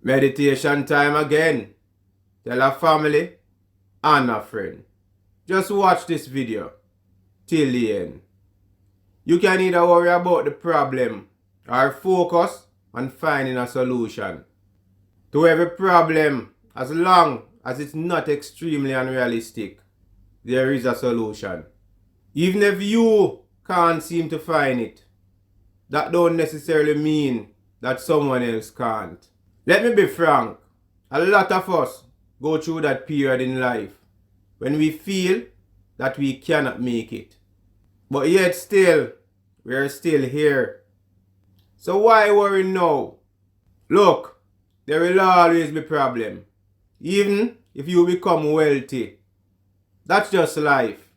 Meditation time again. Tell a family and a friend. Just watch this video till the end. You can either worry about the problem or focus on finding a solution to every problem. As long as it's not extremely unrealistic, there is a solution. Even if you can't seem to find it, that don't necessarily mean that someone else can't. Let me be frank, a lot of us go through that period in life when we feel that we cannot make it. But yet still, we are still here. So why worry now? Look, there will always be problems, even if you become wealthy. That's just life.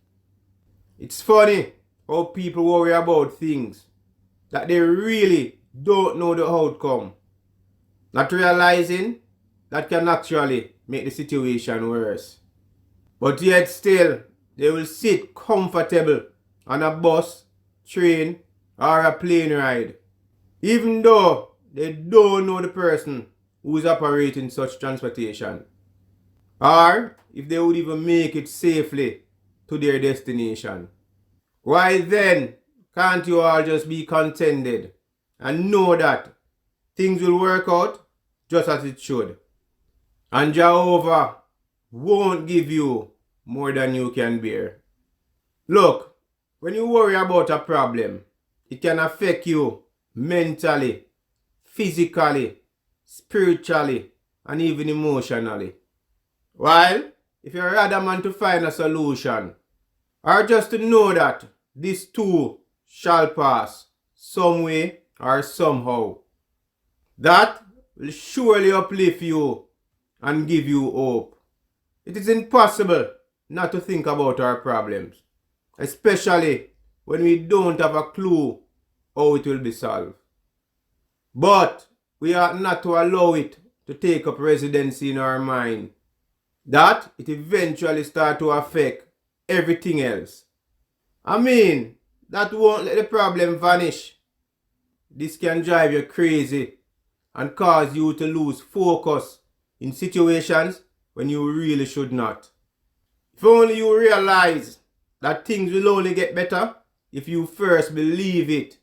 It's funny how people worry about things that they really don't know the outcome, not realizing that can actually make the situation worse. But yet still, they will sit comfortable on a bus, train, or a plane ride, even though they don't know the person who is operating such transportation, or if they would even make it safely to their destination. Why then can't you all just be contented and know that things will work out just as it should? And Jehovah won't give you more than you can bear. Look, when you worry about a problem, it can affect you mentally, physically, spiritually, and even emotionally. While if you're adamant to find a solution, or just to know that this too shall pass some way or somehow, that will surely uplift you and give you hope. It is impossible not to think about our problems, especially when we don't have a clue how it will be solved. But we ought not to allow it to take up residency in our mind, that it eventually start to affect everything else. I mean, that won't let the problem vanish. This can drive you crazy and cause you to lose focus in situations when you really should not. If only you realize that things will only get better if you first believe it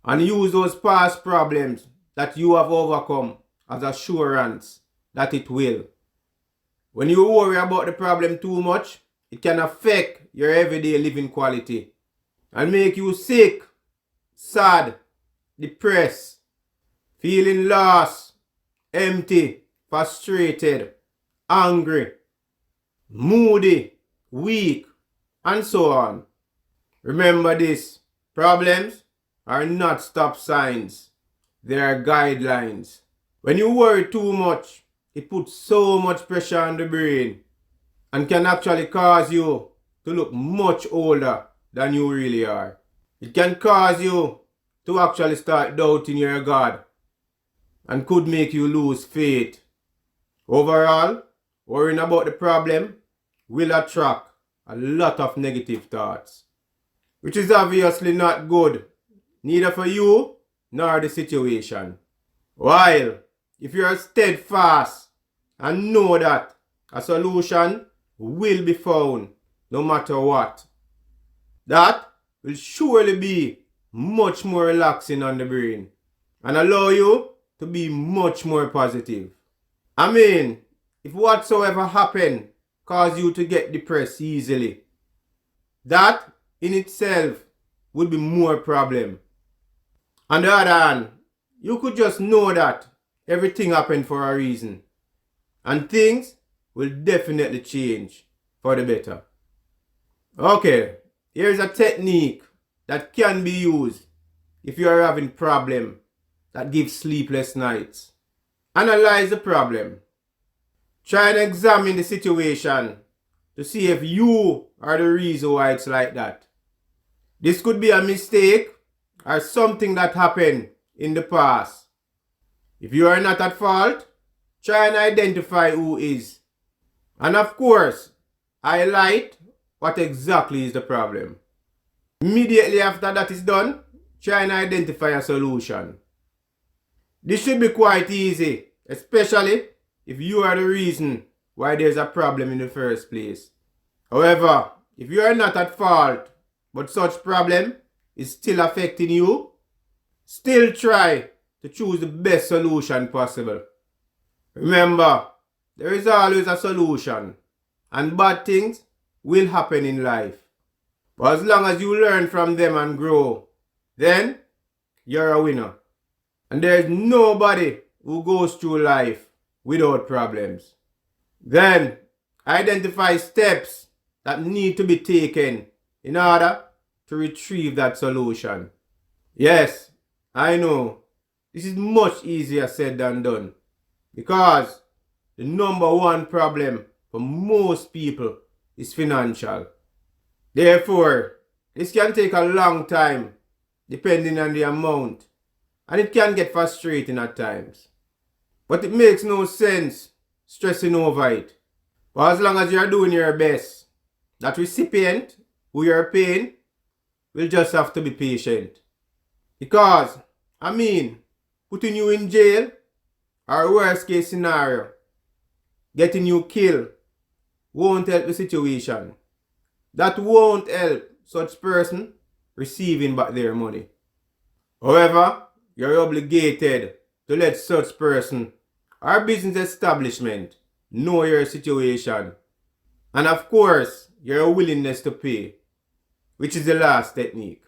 and use those past problems that you have overcome as assurance that it will. When you worry about the problem too much, it can affect your everyday living quality and make you sick, sad, depressed, feeling lost, empty, frustrated, angry, moody, weak, and so on. Remember this, problems are not stop signs, they are guidelines. When you worry too much, it puts so much pressure on the brain and can actually cause you to look much older than you really are. It can cause you to actually start doubting your God and could make you lose faith. Overall, worrying about the problem will attract a lot of negative thoughts, which is obviously not good, neither for you nor the situation. While if you are steadfast and know that a solution will be found no matter what, that will surely be much more relaxing on the brain and allow you to be much more positive. I mean, if whatsoever happened cause you to get depressed easily, that in itself would be more problem. On the other hand, you could just know that everything happened for a reason and things will definitely change for the better. Okay, here's a technique that can be used if you are having problem that gives sleepless nights. Analyze the problem. Try and examine the situation to see if you are the reason why it's like that. This could be a mistake or something that happened in the past. If you are not at fault, try and identify who is. And of course, highlight what exactly is the problem. Immediately after that is done, try and identify a solution. This should be quite easy, especially if you are the reason why there's a problem in the first place. However, if you are not at fault, but such problem is still affecting you, still try to choose the best solution possible. Remember, there is always a solution, and bad things will happen in life. But as long as you learn from them and grow, then you're a winner. And there is nobody who goes through life without problems. Then identify steps that need to be taken in order to retrieve that solution. Yes, I know this is much easier said than done, because the number one problem for most people is financial. Therefore, this can take a long time depending on the amount, and it can get frustrating at times. But it makes no sense stressing over it. But as long as you're doing your best, that recipient who you're paying will just have to be patient. Because, putting you in jail, or worst case scenario, getting you killed, won't help the situation. That won't help such person receiving back their money. However, you're obligated to let such person or business establishment know your situation, and of course your willingness to pay, which is the last technique,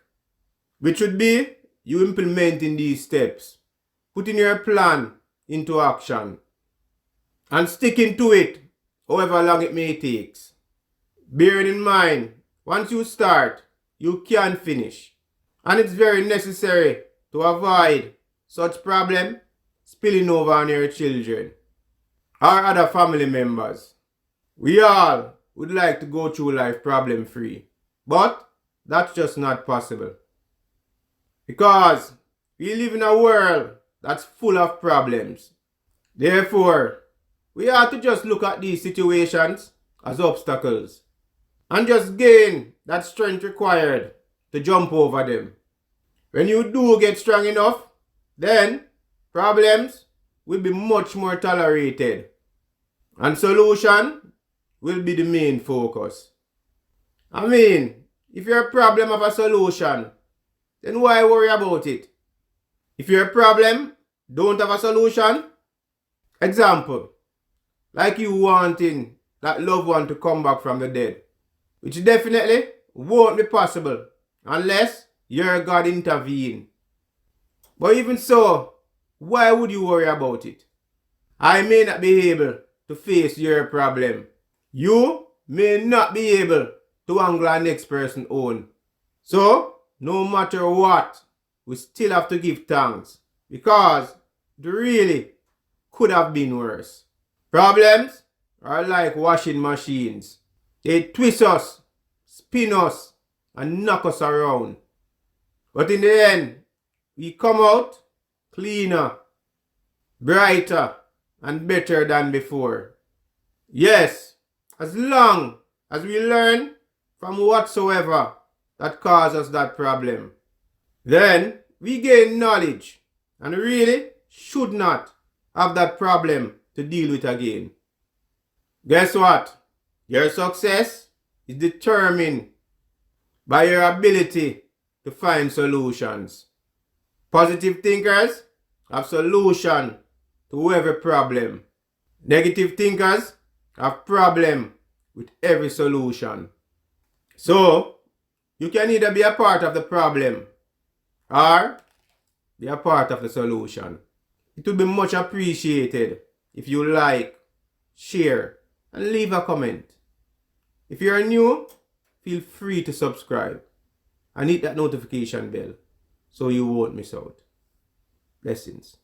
which would be you implementing these steps, putting your plan into action, and sticking to it however long it may take. Bearing in mind, once you start, you can finish, and it's very necessary to avoid such problem spilling over on your children or other family members. We all would like to go through life problem free, but that's just not possible, because we live in a world that's full of problems. Therefore, we have to just look at these situations as obstacles and just gain that strength required to jump over them. When you do get strong enough, then problems will be much more tolerated, and solution will be the main focus. If your problem have a solution, then why worry about it? If your problem don't have a solution, example, like you wanting that loved one to come back from the dead, which definitely won't be possible unless your God intervene. But even so, why would you worry about it? I may not be able to face your problem. You may not be able to angle our next person's own. So, no matter what, we still have to give thanks, because it really could have been worse. Problems are like washing machines. They twist us, spin us, and knock us around. But in the end, we come out cleaner, brighter, and better than before. Yes, as long as we learn from whatsoever that caused us that problem, then we gain knowledge and really should not have that problem to deal with again. Guess what? Your success is determined by your ability to find solutions. Positive thinkers have solution to every problem. Negative thinkers have problem with every solution. So, you can either be a part of the problem or be a part of the solution. It would be much appreciated if you like, share, and leave a comment. If you are new, feel free to subscribe and hit that notification bell so you won't miss out. Blessings.